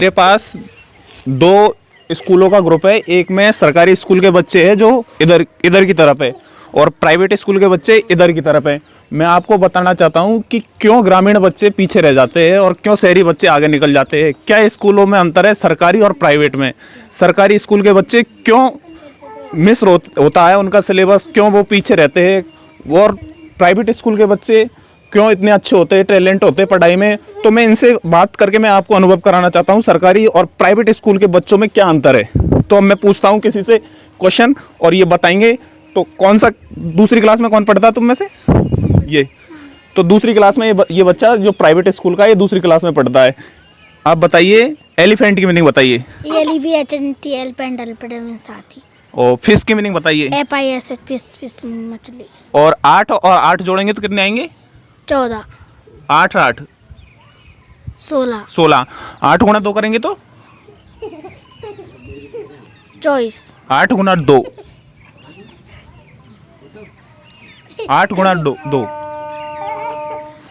मेरे पास दो स्कूलों का ग्रुप है। एक में सरकारी स्कूल के बच्चे हैं जो इधर इधर की तरफ है, और प्राइवेट स्कूल के बच्चे इधर की तरफ है। मैं आपको बताना चाहता हूं कि क्यों ग्रामीण बच्चे पीछे रह जाते हैं और क्यों शहरी बच्चे आगे निकल जाते हैं। क्या स्कूलों में अंतर है सरकारी और प्राइवेट में? सरकारी स्कूल के बच्चे क्यों मिस होता है उनका सिलेबस, क्यों वो पीछे रहते हैं, और प्राइवेट स्कूल के बच्चे क्यों इतने अच्छे होते हैं, टैलेंट होते हैं पढ़ाई में? तो मैं इनसे बात करके मैं आपको अनुभव कराना चाहता हूँ सरकारी और प्राइवेट स्कूल के बच्चों में क्या अंतर है। तो मैं पूछता हूँ किसी से क्वेश्चन और ये बताएंगे। तो कौन सा दूसरी क्लास में कौन पढ़ता है तुम में से? ये तो दूसरी क्लास में ये बच्चा जो प्राइवेट स्कूल का है ये दूसरी क्लास में पढ़ता है। आप बताइए एलिफेंट की मीनिंग बताइए। साथी। और फिश की मीनिंग बताइए। FIS फिश मछली। और 8 और 8 जोड़ेंगे तो कितने आएंगे? 14 8 8 16। 8 गुना 2 करेंगे तो 24। 8 गुना 2 8 गुना 2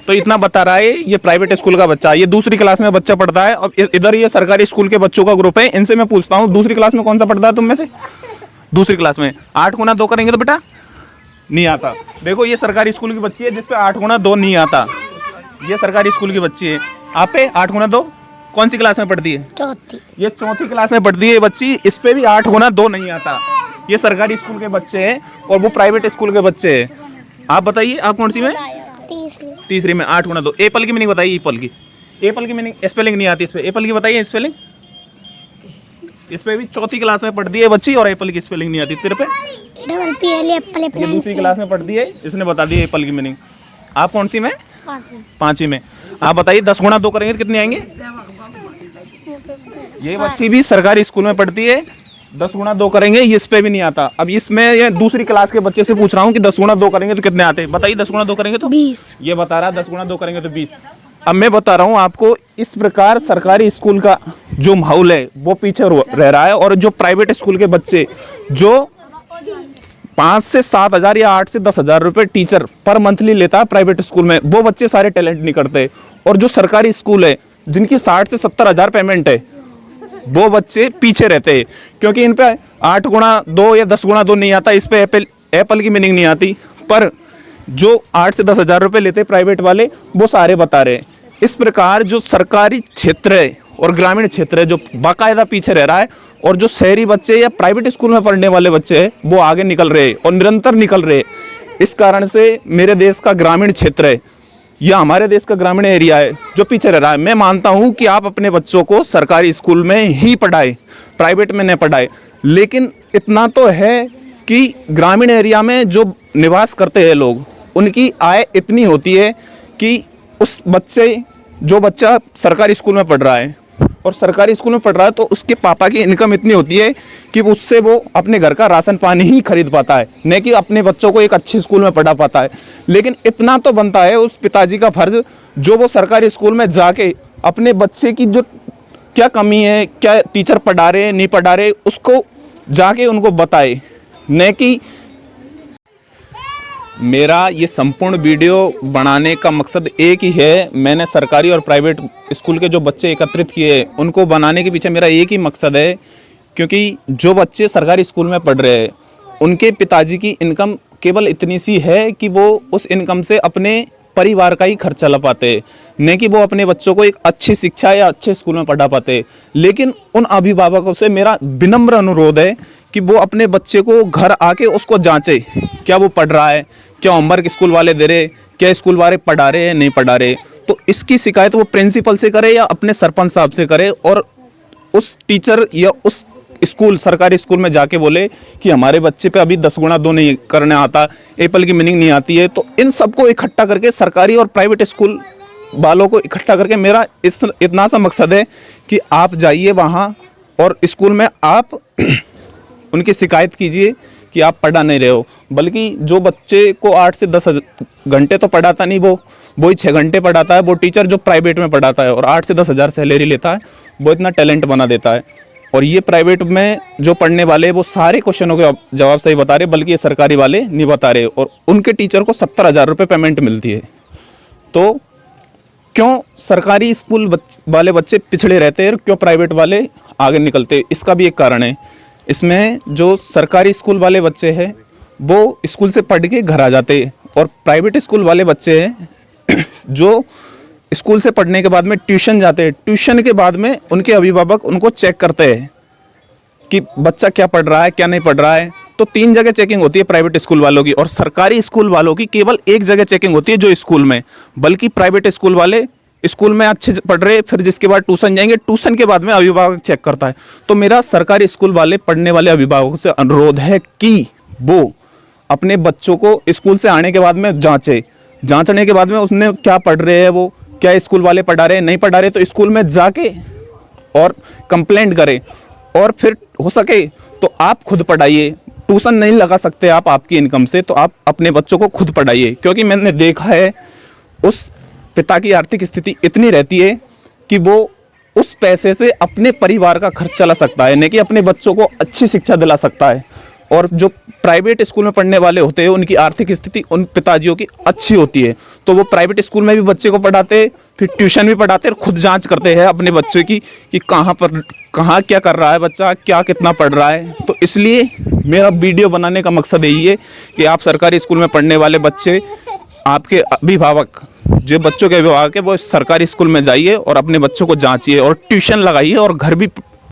तो इतना बता रहा है ये प्राइवेट स्कूल का बच्चा। ये दूसरी क्लास में बच्चा पढ़ता है। अब इधर ये सरकारी स्कूल के बच्चों का ग्रुप है। इनसे मैं पूछता हूँ दूसरी क्लास में कौन सा पढ़ता है तुम में से? दूसरी क्लास में 8 गुना 2 करेंगे तो बेटा नहीं आता। देखो ये सरकारी स्कूल की बच्ची है जिसपे 8 गुना 2 नहीं आता। ये सरकारी स्कूल की बच्ची है। आप पे 8 गुना 2 कौन सी क्लास में पढ़ती है? चौथी। ये चौथी क्लास में पढ़ती है ये बच्ची। इस पे भी 8 गुना 2 नहीं आता। ये सरकारी स्कूल के बच्चे हैं और वो प्राइवेट स्कूल के बच्चे हैं। आप बताइए आप कौन सी में? तीसरी में 8 गुना 2। एप्पल की मीनिंग बताइए। एप्पल की मीनिंग स्पेलिंग नहीं आती इस पे। एप्पल की बताइए स्पेलिंग। इस पे भी चौथी क्लास में पढ़ती है बच्ची और एप्पल की स्पेलिंग नहीं आती। तेरे पे ये दूसरी क्लास में पढ़ती है, इसने बता दी एप्पल की मीनिंग। आप कौन सी में? पांचवी में। आप बताइए 10 गुना 2 करेंगे तो कितने आएंगे? ये बच्ची भी सरकारी स्कूल में पढ़ती है। 10 गुना 2 करेंगे इस पे भी नहीं आता। अब इसमें ये दूसरी क्लास के बच्चे से पूछ रहा हूँ कि 10 गुना 2 करेंगे तो कितने आते हैं? बताइए 10 गुना 2 करेंगे तो 20। ये बता रहा है 10 गुना 2 करेंगे तो 20। अब मैं बता रहा हूँ आपको इस प्रकार सरकारी स्कूल का जो माहौल है वो पीछे रह रहा है, और जो प्राइवेट स्कूल के बच्चे जो 5 से 7 हज़ार या 8 से 10 हज़ार रुपये टीचर पर मंथली लेता है प्राइवेट स्कूल में, वो बच्चे सारे टैलेंट नहीं करते। और जो सरकारी स्कूल है जिनकी 60 से 70 हज़ार पेमेंट है वो बच्चे पीछे रहते हैं, क्योंकि इन पे 8 गुना 2 या 10 गुना 2 नहीं आता। इस पे एप्पल की मीनिंग नहीं आती। पर जो 8 से 10 हज़ार रुपये लेते प्राइवेट वाले वो सारे बता रहे हैं। इस प्रकार जो सरकारी क्षेत्र है और ग्रामीण क्षेत्र है जो बाकायदा पीछे रह रहा है, और जो शहरी बच्चे या प्राइवेट स्कूल में पढ़ने वाले बच्चे हैं वो आगे निकल रहे हैं और निरंतर निकल रहे हैं। इस कारण से मेरे देश का ग्रामीण क्षेत्र है या हमारे देश का ग्रामीण एरिया है जो पीछे रह रहा है। मैं मानता हूं कि आप अपने बच्चों को सरकारी स्कूल में ही पढ़ाएं, प्राइवेट में नहीं पढ़ाएं। लेकिन इतना तो है कि ग्रामीण एरिया में जो निवास करते हैं लोग, उनकी आय इतनी होती है कि उस जो बच्चा सरकारी स्कूल में पढ़ रहा है और सरकारी स्कूल में पढ़ रहा है तो उसके पापा की इनकम इतनी होती है कि उससे वो अपने घर का राशन पानी ही खरीद पाता है, न कि अपने बच्चों को एक अच्छे स्कूल में पढ़ा पाता है। लेकिन इतना तो बनता है उस पिताजी का फर्ज जो वो सरकारी स्कूल में जाके अपने बच्चे की जो क्या कमी है, क्या टीचर पढ़ा रहे नहीं पढ़ा रहे, उसको जाके उनको बताए। न कि मेरा ये संपूर्ण वीडियो बनाने का मकसद एक ही है। मैंने सरकारी और प्राइवेट स्कूल के जो बच्चे एकत्रित किए उनको बनाने के पीछे मेरा एक ही मकसद है, क्योंकि जो बच्चे सरकारी स्कूल में पढ़ रहे हैं उनके पिताजी की इनकम केवल इतनी सी है कि वो उस इनकम से अपने परिवार का ही खर्चा ला पाते, न कि वो अपने बच्चों को एक अच्छी शिक्षा या अच्छे स्कूल में पढ़ा पाते। लेकिन उन अभिभावकों से मेरा विनम्र अनुरोध है कि वो अपने बच्चे को घर आके उसको जांचे, क्या वो पढ़ रहा है, क्या होमवर्क स्कूल वाले दे रहे, क्या स्कूल वाले पढ़ा रहे हैं नहीं पढ़ा रहे। तो इसकी शिकायत वो प्रिंसिपल से करे या अपने सरपंच साहब से करे, और उस टीचर या उस स्कूल सरकारी स्कूल में जाके बोले कि हमारे बच्चे पे अभी 10 गुना 2 नहीं करने आता, एप्पल की मीनिंग नहीं आती है। तो इन सबको इकट्ठा करके सरकारी और प्राइवेट स्कूल वालों को इकट्ठा करके मेरा इतना सा मकसद है कि आप जाइए वहाँ और स्कूल में आप उनकी शिकायत कीजिए कि आप पढ़ा नहीं रहे हो। बल्कि जो बच्चे को 8 से 10 घंटे तो पढ़ाता नहीं, वो ही 6 घंटे पढ़ाता है। वो टीचर जो प्राइवेट में पढ़ाता है और 8 से 10 हज़ार सैलरी लेता है, वो इतना टैलेंट बना देता है। और ये प्राइवेट में जो पढ़ने वाले वो सारे क्वेश्चनों के जवाब सही बता रहे, बल्कि ये सरकारी वाले नहीं बता रहे, और उनके टीचर को 70 हज़ार रुपये पेमेंट मिलती है। तो क्यों सरकारी स्कूल वाले बच्चे पिछड़े रहते हैं और क्यों प्राइवेट वाले आगे निकलते हैं, इसका भी एक कारण है। इसमें जो सरकारी स्कूल वाले बच्चे हैं वो स्कूल से पढ़ के घर आ जाते हैं, और प्राइवेट स्कूल वाले बच्चे हैं जो स्कूल से पढ़ने के बाद में ट्यूशन जाते हैं। ट्यूशन के बाद में उनके अभिभावक उनको चेक करते हैं कि बच्चा क्या पढ़ रहा है, क्या नहीं पढ़ रहा है। तो 3 जगह चेकिंग होती है प्राइवेट स्कूल वालों की, और सरकारी स्कूल वालों की केवल 1 जगह चेकिंग होती है जो स्कूल में। बल्कि प्राइवेट स्कूल वाले स्कूल में अच्छे पढ़ रहे, फिर जिसके बाद ट्यूशन जाएंगे, ट्यूशन के बाद में अभिभावक चेक करता है। तो मेरा सरकारी स्कूल वाले पढ़ने वाले अभिभावकों से अनुरोध है कि वो अपने बच्चों को स्कूल से आने के बाद में जांचने के बाद में उसने क्या पढ़ रहे हैं, वो क्या स्कूल वाले पढ़ा रहे हैं, नहीं पढ़ा रहे, तो स्कूल में जाके और कंप्लेंट करें। और फिर हो सके तो आप खुद पढ़ाइए। ट्यूशन नहीं लगा सकते आप आपकी इनकम से, तो आप अपने बच्चों को खुद पढ़ाइए। क्योंकि मैंने देखा है उस पिता की आर्थिक स्थिति इतनी रहती है कि वो उस पैसे से अपने परिवार का खर्च चला सकता है, नहीं कि अपने बच्चों को अच्छी शिक्षा दिला सकता है। और जो प्राइवेट स्कूल में पढ़ने वाले होते हैं उनकी आर्थिक स्थिति उन पिताजियों की अच्छी होती है, तो वो प्राइवेट स्कूल में भी बच्चे को पढ़ाते, फिर ट्यूशन भी पढ़ाते और खुद जांच करते हैं अपने बच्चे की कि कहाँ क्या कर रहा है बच्चा, क्या कितना पढ़ रहा है। तो इसलिए मेरा वीडियो बनाने का मकसद यही है कि आप सरकारी स्कूल में पढ़ने वाले बच्चे, आपके अभिभावक, जो बच्चों के अभिभावक है, वो सरकारी स्कूल में जाइए और अपने बच्चों को जांचिए और ट्यूशन लगाइए और घर भी